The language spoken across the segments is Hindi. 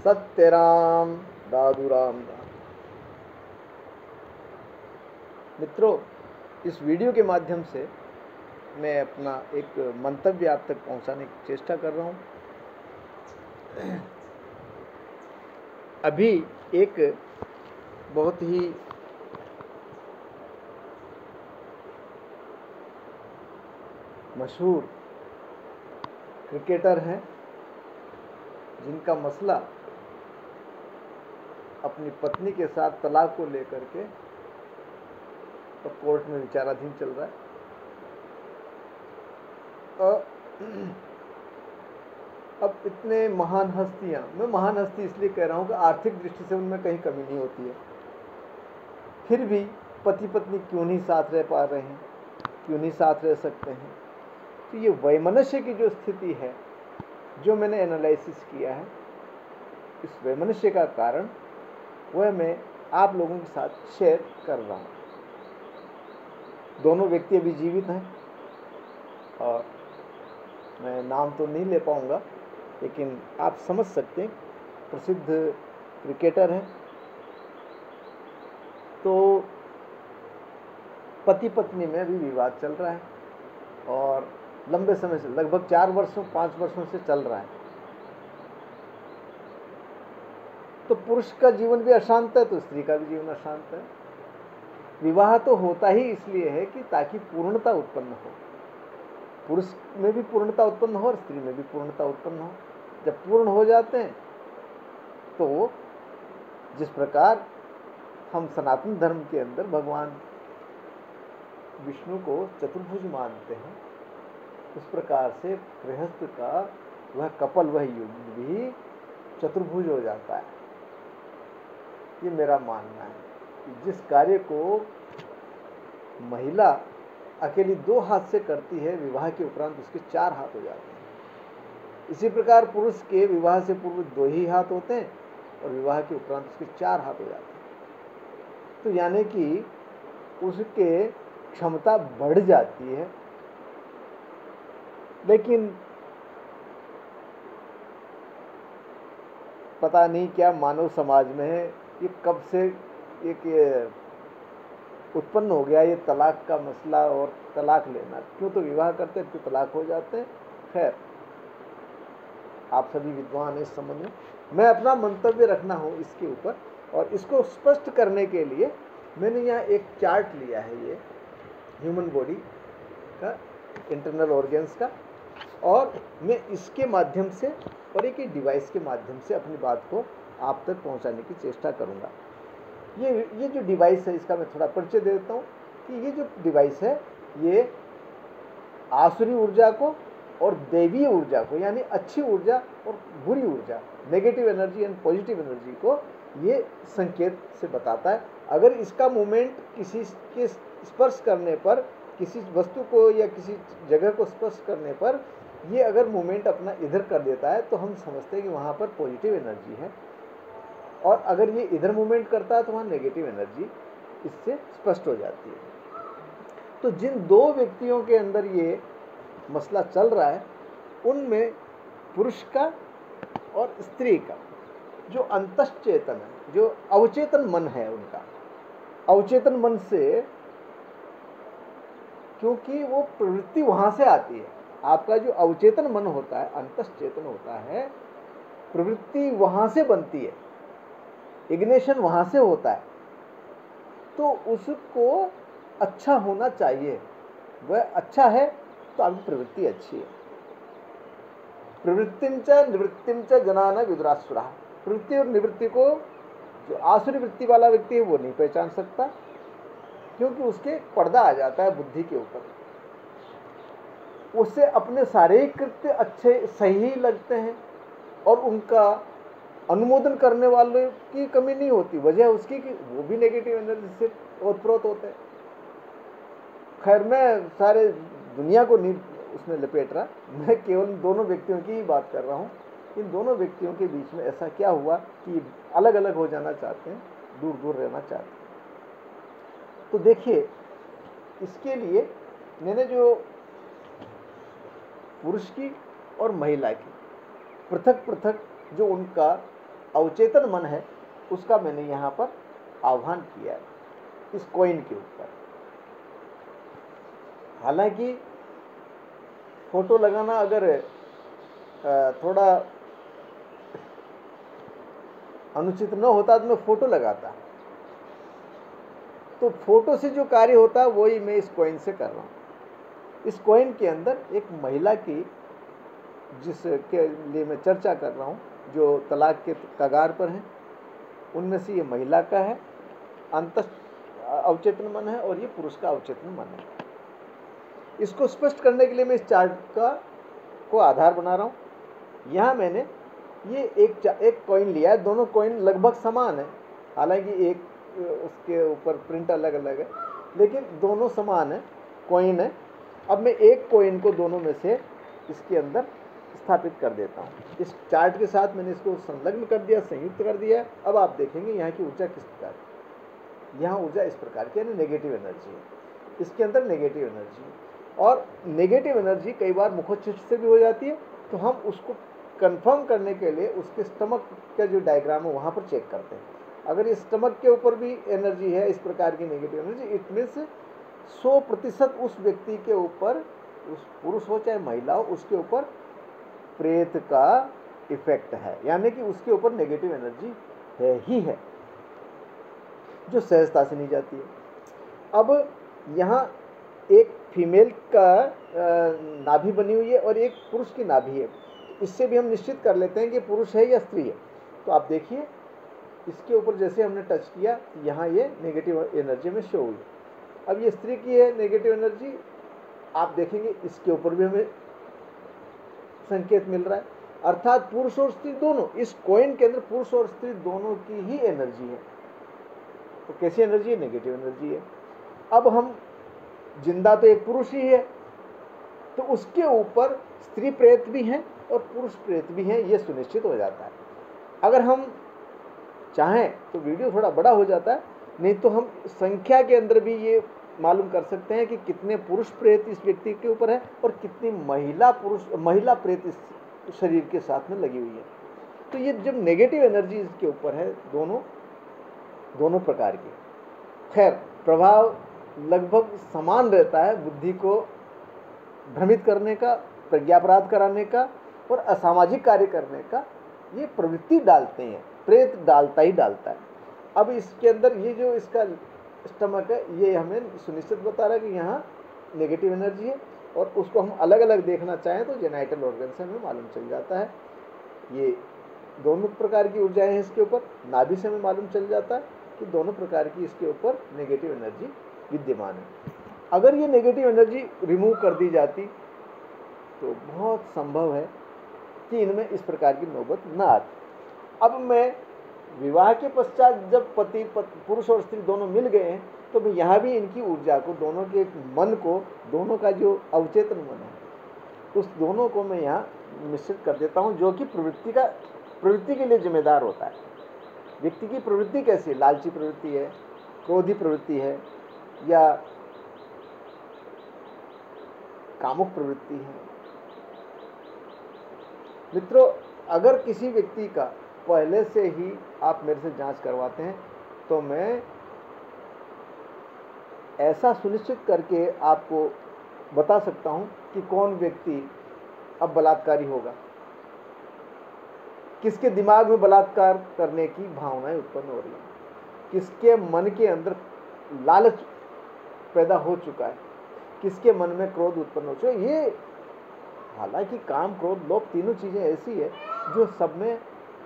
सत्यराम दादूराम दास। मित्रों, इस वीडियो के माध्यम से मैं अपना एक मंतव्य आप तक पहुंचाने की चेष्टा कर रहा हूं। अभी एक बहुत ही मशहूर क्रिकेटर हैं जिनका मसला अपनी पत्नी के साथ तलाक को लेकर के तो कोर्ट में विचाराधीन चल रहा है। अब इतने महान हस्तियां, मैं महान हस्ती इसलिए कह रहा हूं कि आर्थिक दृष्टि से उनमें कहीं कमी नहीं होती है, फिर भी पति पत्नी क्यों नहीं साथ रह पा रहे हैं, क्यों नहीं साथ रह सकते हैं। तो ये वैमनस्य की जो स्थिति है, जो मैंने एनालिसिस किया है, इस वैमनस्य का कारण वह मैं आप लोगों के साथ शेयर कर रहा हूं। दोनों व्यक्ति अभी जीवित हैं और मैं नाम तो नहीं ले पाऊंगा, लेकिन आप समझ सकते हैं, प्रसिद्ध क्रिकेटर हैं। तो पति पत्नी में भी विवाद चल रहा है और लंबे समय से, लगभग 4-5 वर्षों से चल रहा है। तो पुरुष का जीवन भी अशांत है तो स्त्री का भी जीवन अशांत है। विवाह तो होता ही इसलिए है कि ताकि पूर्णता उत्पन्न हो, पुरुष में भी पूर्णता उत्पन्न हो और स्त्री में भी पूर्णता उत्पन्न हो। जब पूर्ण हो जाते हैं तो जिस प्रकार हम सनातन धर्म के अंदर भगवान विष्णु को चतुर्भुज मानते हैं, उस प्रकार से गृहस्थ का वह कपल, वह युग भी चतुर्भुज हो जाता है। ये मेरा मानना है कि जिस कार्य को महिला अकेली 2 हाथ से करती है, विवाह के उपरांत उसके 4 हाथ हो जाते हैं। इसी प्रकार पुरुष के विवाह से पूर्व 2 ही हाथ होते हैं और विवाह के उपरांत उसके 4 हाथ हो जाते हैं। तो यानी कि उसके क्षमता बढ़ जाती है। लेकिन पता नहीं क्या मानव समाज में है, ये कब से एक उत्पन्न हो गया ये तलाक का मसला और तलाक लेना। क्यों तो विवाह करते हैं, क्यों तलाक हो जाते हैं। खैर, आप सभी विद्वान हैं इस संबंध में। मैं अपना मंतव्य रखना हूं इसके ऊपर, और इसको स्पष्ट करने के लिए मैंने यहाँ एक चार्ट लिया है, ये ह्यूमन बॉडी का, इंटरनल ऑर्गन्स का, और मैं इसके माध्यम से और एक डिवाइस के माध्यम से अपनी बात को आप तक पहुंचाने की चेष्टा करूंगा। ये जो डिवाइस है, इसका मैं थोड़ा परिचय दे देता हूँ कि ये जो डिवाइस है, ये आसुरी ऊर्जा को और दैवीय ऊर्जा को, यानी अच्छी ऊर्जा और बुरी ऊर्जा, negative energy and positive energy को ये संकेत से बताता है। अगर इसका मूवमेंट किसी के स्पर्श करने पर, किसी वस्तु को या किसी जगह को स्पर्श करने पर ये अगर मूवमेंट अपना इधर कर देता है तो हम समझते हैं कि वहाँ पर पॉजिटिव एनर्जी है, और अगर ये इधर मूवमेंट करता है तो वहाँ नेगेटिव एनर्जी इससे स्पष्ट हो जाती है। तो जिन 2 व्यक्तियों के अंदर ये मसला चल रहा है, उनमें पुरुष का और स्त्री का जो अंतश्चेतन है, जो अवचेतन मन है, उनका अवचेतन मन से, क्योंकि वो प्रवृत्ति वहां से आती है। आपका जो अवचेतन मन होता है, अंतश्चेतन होता है, प्रवृत्ति वहां से बनती है, इग्निशन वहां से होता है। तो उसको अच्छा होना चाहिए, वह अच्छा है तो आपकी प्रवृत्ति अच्छी है। प्रवृत्तिं च निवृत्तिं च जनान विदुरासुराः। प्रवृत्ति और निवृत्ति को जो आसुरी वृत्ति वाला व्यक्ति है वो नहीं पहचान सकता, क्योंकि उसके पर्दा आ जाता है बुद्धि के ऊपर। उससे अपने सारे कृत्य अच्छे सही लगते हैं और उनका अनुमोदन करने वालों की कमी नहीं होती। वजह उसकी कि वो भी नेगेटिव एनर्जी से ओतप्रोत होते हैं। खैर, मैं सारे दुनिया को नहीं उसमें लपेट रहा, मैं केवल दोनों व्यक्तियों की ही बात कर रहा हूँ। इन दोनों व्यक्तियों के बीच में ऐसा क्या हुआ कि अलग अलग हो जाना चाहते हैं, दूर दूर रहना चाहते हैं। तो देखिए, इसके लिए मैंने जो पुरुष की और महिला की पृथक पृथक जो उनका अवचेतन मन है उसका मैंने यहाँ पर आह्वान किया है इस कॉइन के ऊपर। हालांकि फोटो लगाना अगर थोड़ा अनुचित न होता तो मैं फोटो लगाता, तो फोटो से जो कार्य होता वही मैं इस कॉइन से कर रहा हूँ। इस कॉइन के अंदर एक महिला की, जिसके लिए मैं चर्चा कर रहा हूँ, जो तलाक के कगार पर हैं, उनमें से ये महिला का है अंत अवचेतन मन है और ये पुरुष का अवचेतन मन है। इसको स्पष्ट करने के लिए मैं इस चार्ट को आधार बना रहा हूँ। यहाँ मैंने ये एक कॉइन लिया है, दोनों कॉइन लगभग समान है, हालांकि एक उसके ऊपर प्रिंट अलग अलग है, लेकिन दोनों समान है कॉइन है। अब मैं एक कॉइन को दोनों में से इसके अंदर स्थापित कर देता हूँ। इस चार्ट के साथ मैंने इसको संलग्न कर दिया, संयुक्त कर दिया। अब आप देखेंगे यहाँ की ऊर्जा किस प्रकार की, यहाँ ऊर्जा इस प्रकार की, यानी नेगेटिव एनर्जी है, इसके अंदर नेगेटिव एनर्जी है। और नेगेटिव एनर्जी कई बार मुखोच्छिष्ट से भी हो जाती है, तो हम उसको कंफर्म करने के लिए उसके स्टमक का जो डायग्राम है वहाँ पर चेक करते हैं। अगर इस स्टमक के ऊपर भी एनर्जी है इस प्रकार की नेगेटिव एनर्जी, इतने से 100% उस व्यक्ति के ऊपर, उस पुरुष हो चाहे महिला हो, उसके ऊपर प्रेत का इफेक्ट है, यानी कि उसके ऊपर नेगेटिव एनर्जी है ही है, जो सहजता से नहीं जाती है। अब यहाँ एक फीमेल का नाभि बनी हुई है और एक पुरुष की नाभि है, इससे भी हम निश्चित कर लेते हैं कि पुरुष है या स्त्री है। तो आप देखिए इसके ऊपर जैसे हमने टच किया, यहाँ ये नेगेटिव एनर्जी में शो हुई। अब ये स्त्री की है नेगेटिव एनर्जी, आप देखेंगे इसके ऊपर भी हमें संकेत मिल रहा है, अर्थात पुरुष और स्त्री दोनों, इस कॉइन के अंदर पुरुष और स्त्री दोनों की ही एनर्जी है। तो कैसी एनर्जी है? नेगेटिव एनर्जी है। अब हम जिंदा तो एक पुरुष ही है, तो उसके ऊपर स्त्री प्रेत भी हैं और पुरुष प्रेत भी हैं, ये सुनिश्चित हो जाता है। अगर हम चाहें तो वीडियो थोड़ा बड़ा हो जाता है, नहीं तो हम संख्या के अंदर भी ये मालूम कर सकते हैं कि कितने पुरुष प्रेत इस व्यक्ति के ऊपर है और कितनी महिला प्रेत इस शरीर के साथ में लगी हुई है। तो ये जब नेगेटिव एनर्जी इसके ऊपर है, दोनों प्रकार की, खैर प्रभाव लगभग समान रहता है, बुद्धि को भ्रमित करने का, प्रज्ञापराध कराने का और असामाजिक कार्य करने का ये प्रवृत्ति डालते हैं, प्रेत डालता ही डालता है। अब इसके अंदर ये जो इसका स्टमक है, ये हमें सुनिश्चित बता रहा है कि यहाँ नेगेटिव एनर्जी है, और उसको हम अलग अलग देखना चाहें तो जेनाइटल ऑर्गन से हमें मालूम चल जाता है। ये दोनों प्रकार की ऊर्जाएं हैं इसके ऊपर, नाभि से हमें मालूम चल जाता है कि दोनों प्रकार की इसके ऊपर नेगेटिव एनर्जी विद्यमान है। अगर ये नेगेटिव एनर्जी रिमूव कर दी जाती तो बहुत संभव है कि इनमें इस प्रकार की नौबत न आती। अब मैं विवाह के पश्चात जब पुरुष और स्त्री दोनों मिल गए हैं, तो मैं यहाँ भी इनकी ऊर्जा को, दोनों के मन को, दोनों का जो अवचेतन मन है, उस दोनों को मैं यहाँ निश्चित कर देता हूँ, जो कि प्रवृत्ति के लिए जिम्मेदार होता है। व्यक्ति की प्रवृत्ति कैसी है? लालची प्रवृत्ति है, क्रोधी प्रवृत्ति है, या कामुक प्रवृत्ति है। मित्रों, अगर किसी व्यक्ति का पहले से ही आप मेरे से जांच करवाते हैं, तो मैं ऐसा सुनिश्चित करके आपको बता सकता हूं कि कौन व्यक्ति अब बलात्कारी होगा, किसके दिमाग में बलात्कार करने की भावनाएं उत्पन्न हो रही हैं, किसके मन के अंदर लालच पैदा हो चुका है, किसके मन में क्रोध उत्पन्न हो चुका है। ये हालांकि काम, क्रोध, लोभ तीनों चीज़ें ऐसी है जो सब में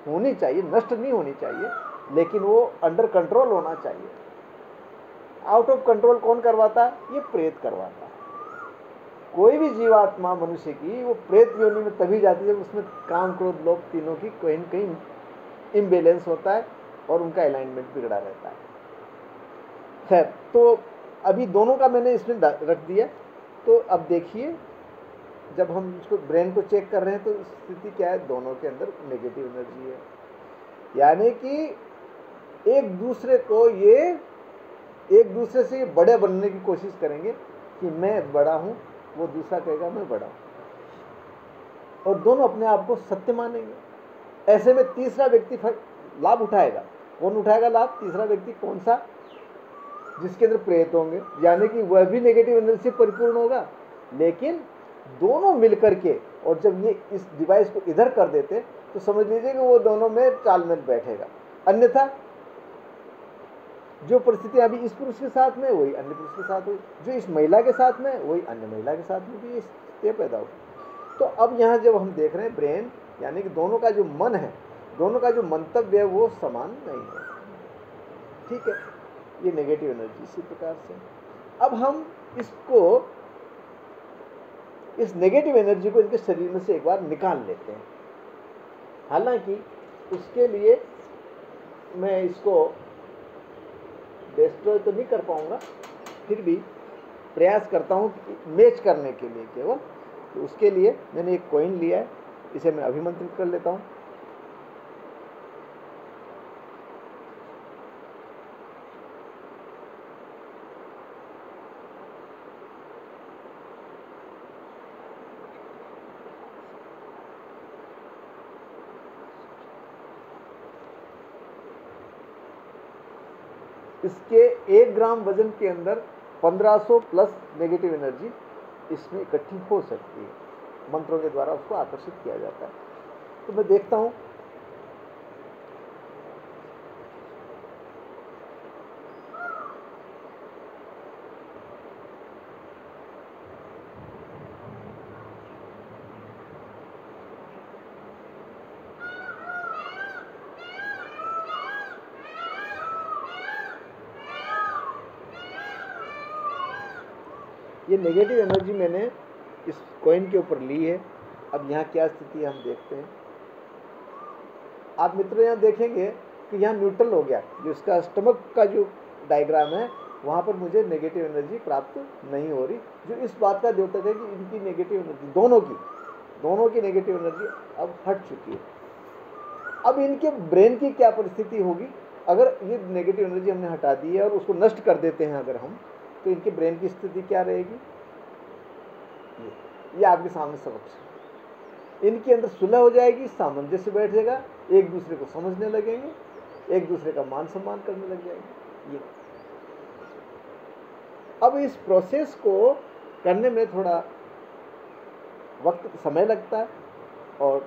होनी चाहिए, नष्ट नहीं होनी चाहिए, लेकिन वो अंडर कंट्रोल होना चाहिए। आउट ऑफ कंट्रोल कौन करवाता है? ये प्रेत करवाता है। कोई भी जीवात्मा मनुष्य की वो प्रेत योनि में तभी जाती है जब उसमें काम, क्रोध, लोभ तीनों की कहीं न कहीं इम्बैलेंस होता है और उनका अलाइनमेंट बिगड़ा रहता है। खैर, तो अभी दोनों का मैंने इसमें रख दिया। तो अब देखिए, जब हम इसको ब्रेन को चेक कर रहे हैं तो स्थिति क्या है? दोनों के अंदर नेगेटिव एनर्जी है, यानी कि एक दूसरे से बड़े बनने की कोशिश करेंगे कि मैं बड़ा हूं, वो दूसरा कहेगा मैं बड़ा हूं, और दोनों अपने आप को सत्य मानेंगे। ऐसे में तीसरा व्यक्ति लाभ उठाएगा। कौन उठाएगा लाभ? तीसरा व्यक्ति। कौन सा? जिसके अंदर प्रेत होंगे, यानी कि वह भी नेगेटिव एनर्जी से परिपूर्ण होगा। लेकिन दोनों मिलकर के, और जब ये इस डिवाइस को इधर कर देते तो समझ लीजिए कि वो दोनों में तालमेल बैठेगा। अन्यथा जो परिस्थिति अभी इस पुरुष के साथ में वही अन्य पुरुष के साथ हुई, जो इस महिला के साथ में वही अन्य महिला के साथ में भी स्थिति पैदा होगी। तो अब यहाँ जब हम देख रहे हैं ब्रेन, यानी कि दोनों का जो मन है, दोनों का जो मंतव्य है वो समान नहीं है। ठीक है, ये नेगेटिव एनर्जी इसी प्रकार से। अब हम इसको, इस नेगेटिव एनर्जी को इनके शरीर में से एक बार निकाल लेते हैं। हालांकि उसके लिए मैं इसको डिस्ट्रॉय तो नहीं कर पाऊंगा, फिर भी प्रयास करता हूं मैच करने के लिए केवल। तो उसके लिए मैंने एक कॉइन लिया है, इसे मैं अभिमंत्रित कर लेता हूं। इसके 1 ग्राम वजन के अंदर 1500 प्लस नेगेटिव एनर्जी इसमें इकट्ठी हो सकती है। मंत्रों के द्वारा उसको आकर्षित किया जाता है। तो मैं देखता हूं, ये नेगेटिव एनर्जी मैंने इस कॉइन के ऊपर ली है। अब यहाँ क्या स्थिति है हम देखते हैं। आप मित्रों यहाँ देखेंगे कि यहाँ न्यूट्रल हो गया, जो इसका स्टमक का जो डायग्राम है वहाँ पर मुझे नेगेटिव एनर्जी प्राप्त नहीं हो रही, जो इस बात का द्योतक है कि इनकी नेगेटिव एनर्जी, दोनों की नेगेटिव एनर्जी अब हट चुकी है। अब इनके ब्रेन की क्या परिस्थिति होगी अगर ये नेगेटिव एनर्जी हमने हटा दी है और उसको नष्ट कर देते हैं अगर हम, तो इनके ब्रेन की स्थिति क्या रहेगी? ये आपके सामने समक्ष इनके अंदर सुलह हो जाएगी, सामंजस्य बैठ जाएगा, एक दूसरे को समझने लगेंगे, एक दूसरे का मान सम्मान करने लग जाएंगे। ये अब इस प्रोसेस को करने में थोड़ा वक्त समय लगता है और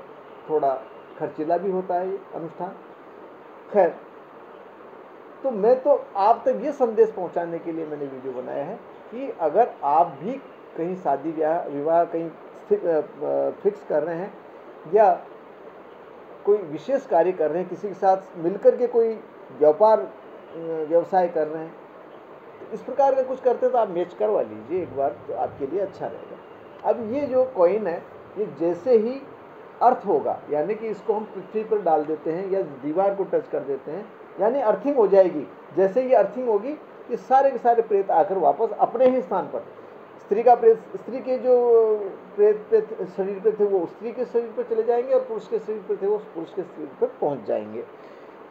थोड़ा खर्चीला भी होता है ये अनुष्ठान। खैर, तो मैं तो आप तक ये संदेश पहुंचाने के लिए मैंने वीडियो बनाया है कि अगर आप भी कहीं शादी विवाह कहीं फिक्स कर रहे हैं या कोई विशेष कार्य कर रहे हैं, किसी के साथ मिलकर के कोई व्यवसाय कर रहे हैं, तो इस प्रकार का कुछ करते हैं तो आप मैच करवा लीजिए एक बार, तो आपके लिए अच्छा रहेगा। अब ये जो कॉइन है, ये जैसे ही अर्थ होगा, यानी कि इसको हम पृथ्वी पर डाल देते हैं या दीवार को टच कर देते हैं, यानी अर्थिंग हो जाएगी। जैसे ये अर्थिंग होगी, ये सारे के सारे प्रेत आकर वापस अपने ही स्थान पर, स्त्री का प्रेत, स्त्री के जो प्रेत शरीर पे थे वो स्त्री के शरीर पर चले जाएंगे और पुरुष के शरीर पर थे वो पुरुष के शरीर पर पहुंच जाएंगे।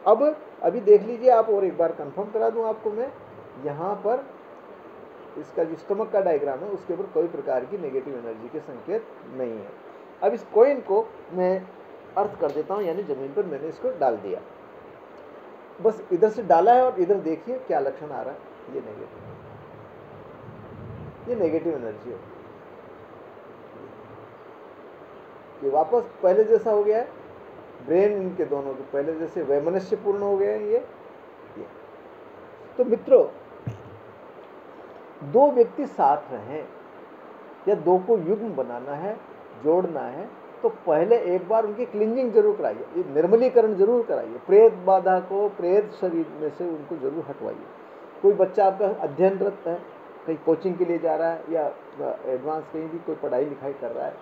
अब अभी देख लीजिए आप, और एक बार कंफर्म करा दूं आपको मैं, यहाँ पर इसका जो स्टमक का डायग्राम है उसके ऊपर कोई प्रकार की नेगेटिव एनर्जी के संकेत नहीं है। अब इस कॉइन को मैं अर्थ कर देता हूँ, यानी जमीन पर मैंने इसको डाल दिया, बस इधर से डाला है और इधर देखिए क्या लक्षण आ रहा है। ये नेगेटिव एनर्जी है, ये वापस पहले जैसा हो गया है। ब्रेन इनके दोनों के पहले जैसे वैमनस्य पूर्ण हो गए हैं ये। तो मित्रों, दो व्यक्ति साथ रहें या दो को युग्म बनाना है, जोड़ना है, तो पहले एक बार उनकी क्लींजिंग जरूर कराइए, ये निर्मलीकरण जरूर कराइए। प्रेत बाधा को, प्रेत शरीर में से उनको जरूर हटवाइए। कोई बच्चा आपका अध्ययनरत है, कहीं कोचिंग के लिए जा रहा है या एडवांस कहीं भी कोई पढ़ाई लिखाई कर रहा है,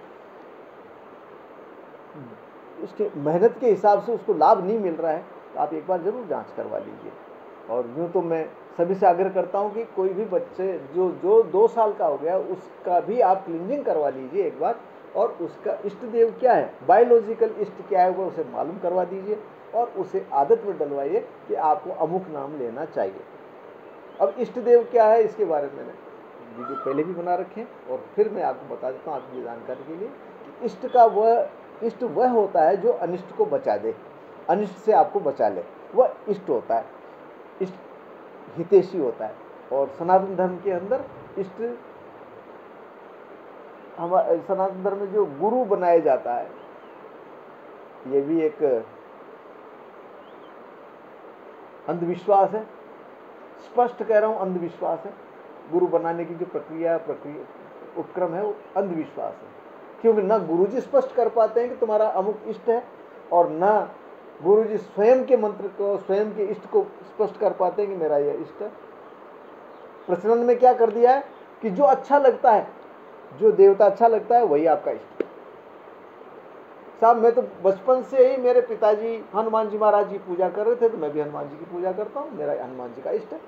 उसके मेहनत के हिसाब से उसको लाभ नहीं मिल रहा है, तो आप एक बार जरूर जांच करवा लीजिए। और यूँ तो मैं सभी से आग्रह करता हूँ कि कोई भी बच्चे जो 2 साल का हो गया उसका भी आप क्लींजिंग करवा लीजिए एक बार, और उसका इष्ट देव क्या है, बायोलॉजिकल इष्ट क्या है, वो उसे मालूम करवा दीजिए और उसे आदत में डलवाइए कि आपको अमुक नाम लेना चाहिए। अब इष्ट देव क्या है इसके बारे में मैंने वीडियो पहले भी बना रखे हैं, और फिर मैं आपको बता देता हूँ आपकी जानकारी के लिए कि इष्ट वह होता है जो अनिष्ट को बचा दे। अनिष्ट से आपको बचा ले, वह इष्ट होता है, इष्ट हितैषी होता है। और सनातन धर्म के अंदर इष्ट, हमारे सनातन धर्म में जो गुरु बनाया जाता है, ये भी एक अंधविश्वास है, स्पष्ट कह रहा हूं, अंधविश्वास है। गुरु बनाने की जो प्रक्रिया उपक्रम है वो अंधविश्वास है, क्योंकि ना गुरुजी स्पष्ट कर पाते हैं कि तुम्हारा अमुक इष्ट है, और ना गुरुजी स्वयं के मंत्र को, स्वयं के इष्ट को स्पष्ट कर पाते हैं कि मेरा यह इष्ट है। प्रचलन में क्या कर दिया है कि जो अच्छा लगता है, जो देवता अच्छा लगता है वही आपका इष्ट है। साहब मैं तो बचपन से ही, मेरे पिताजी हनुमान जी महाराज जी पूजा कर रहे थे तो मैं भी हनुमान जी की पूजा करता हूँ, मेरा हनुमान जी का इष्ट है।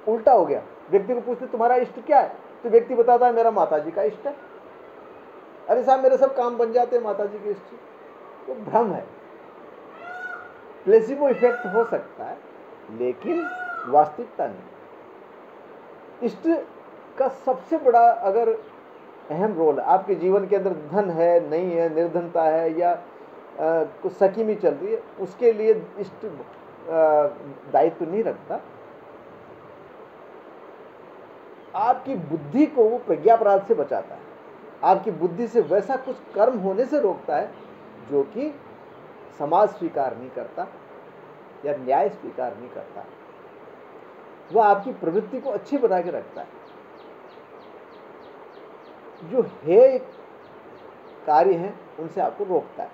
उल्टा हो गया, व्यक्ति को पूछते तुम्हारा इष्ट क्या है, तो व्यक्ति बताता है मेरा माता जी का इष्ट है। अरे साहब मेरे सब काम बन जाते हैं माता जी के इष्ट से। तो भ्रम है, प्लेसिबो इफेक्ट हो सकता है, लेकिन वास्तविकता नहीं। इष्ट का सबसे बड़ा अगर अहम रोल है आपके जीवन के अंदर, धन है नहीं है, निर्धनता है, या कुछ सकीमी चल रही है, उसके लिए इष्ट दायित्व नहीं रखता। आपकी बुद्धि को वो प्रज्ञापराध से बचाता है, आपकी बुद्धि से वैसा कुछ कर्म होने से रोकता है जो कि समाज स्वीकार नहीं करता या न्याय स्वीकार नहीं करता। वह आपकी प्रवृत्ति को अच्छी बना के रखता है। जो हे कार्य हैं उनसे आपको रोकता है।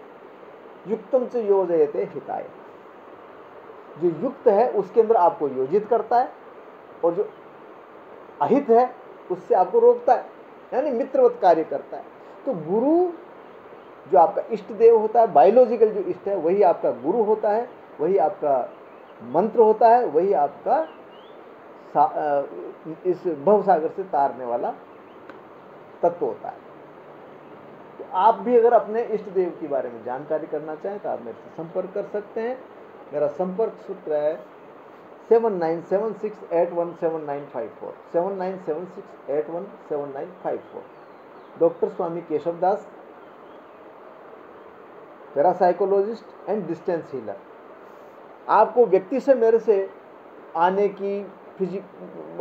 युक्तम से योजयते हिताय, जो युक्त है उसके अंदर आपको योजित करता है, और जो अहित है उससे आपको रोकता है, यानी मित्रवत कार्य करता है। तो गुरु जो आपका इष्ट देव होता है, बायोलॉजिकल जो इष्ट है वही आपका गुरु होता है, वही आपका मंत्र होता है, वही आपका इस भवसागर से तारने वाला तत्व होता है। तो आप भी अगर अपने इष्ट देव के बारे में जानकारी करना चाहें तो आप मेरे से संपर्क कर सकते हैं। मेरा संपर्क सूत्र है 7976817954, 7976817954। Doctor Swami Keshav Das, parapsychologist and distance healer. आपको व्यक्ति से मेरे से आने की,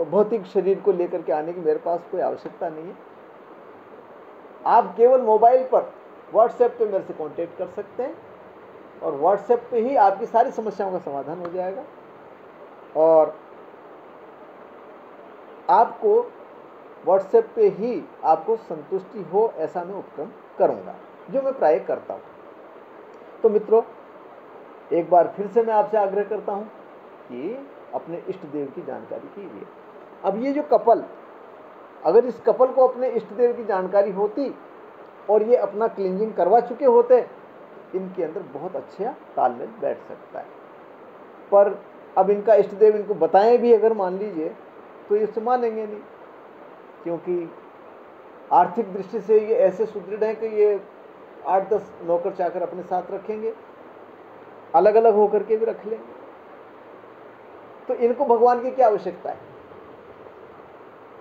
भौतिक शरीर को लेकर के आने की मेरे पास कोई आवश्यकता नहीं है। आप केवल मोबाइल पर व्हाट्सएप पे मेरे से कांटेक्ट कर सकते हैं, और व्हाट्सएप पे ही आपकी सारी समस्याओं का समाधान हो जाएगा। और आपको व्हाट्सएप पे ही आपको संतुष्टि हो ऐसा मैं उपक्रम करूंगा, जो मैं प्राय करता हूं। तो मित्रों, एक बार फिर से मैं आपसे आग्रह करता हूं कि अपने इष्ट देव की जानकारी कीजिए। अब ये जो कपल, अगर इस कपल को अपने इष्ट देव की जानकारी होती और ये अपना क्लींजिंग करवा चुके होते, इनके अंदर बहुत अच्छा तालमेल बैठ सकता है। पर अब इनका इष्ट देव इनको बताएं भी अगर, मान लीजिए, तो ये इसे मानेंगे नहीं, क्योंकि आर्थिक दृष्टि से ये ऐसे सुदृढ़ हैं कि ये 8-10 नौकर चाकर अपने साथ रखेंगे, अलग अलग होकर के भी रख लेंगे। तो इनको भगवान की क्या आवश्यकता है,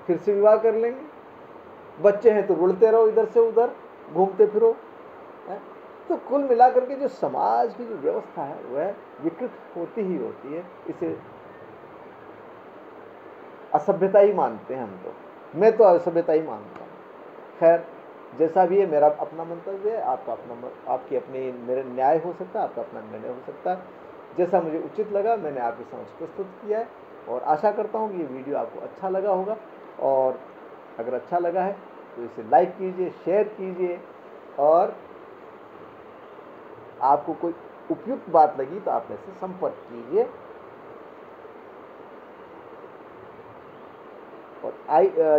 फिर से विवाह कर लेंगे। बच्चे हैं तो रुलते रहो, इधर से उधर घूमते फिरो। तो कुल मिलाकर के जो समाज की जो व्यवस्था है वह विकृत होती ही होती है। इसे असभ्यता ही मानते हैं हम तो, मैं तो असभ्यता ही मानता हूँ। खैर, जैसा भी है, मेरा अपना मंतव्य है, आपका अपना, आपकी अपनी मेरे न्याय हो सकता है, आपका अपना निर्णय हो सकता है। जैसा मुझे उचित लगा मैंने आपके समक्ष प्रस्तुत किया है, और आशा करता हूँ कि ये वीडियो आपको अच्छा लगा होगा। और अगर अच्छा लगा है तो इसे लाइक कीजिए, शेयर कीजिए, और आपको कोई उपयुक्त बात लगी तो आप मेरे से संपर्क कीजिए। और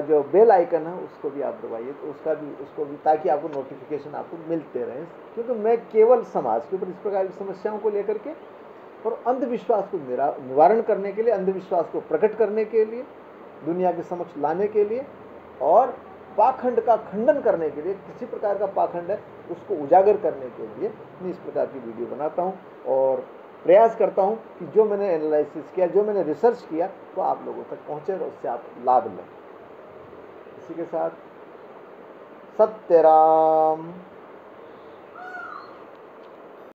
जो बेल आइकन है उसको भी आप दबाइए, तो उसको भी, ताकि आपको नोटिफिकेशन आपको मिलते रहें। क्योंकि मैं केवल समाज के ऊपर इस प्रकार की समस्याओं को लेकर के और अंधविश्वास को निवारण करने के लिए, अंधविश्वास को प्रकट करने के लिए, दुनिया के समक्ष लाने के लिए, और पाखंड का खंडन करने के लिए, किसी प्रकार का पाखंड है उसको उजागर करने के लिए मैं इस प्रकार की वीडियो बनाता हूं, और प्रयास करता हूं कि जो मैंने एनालिसिस किया, जो मैंने रिसर्च किया, वो आप लोगों तक पहुंचे और उससे आप लाभ लें। इसी के साथ सत्यराम।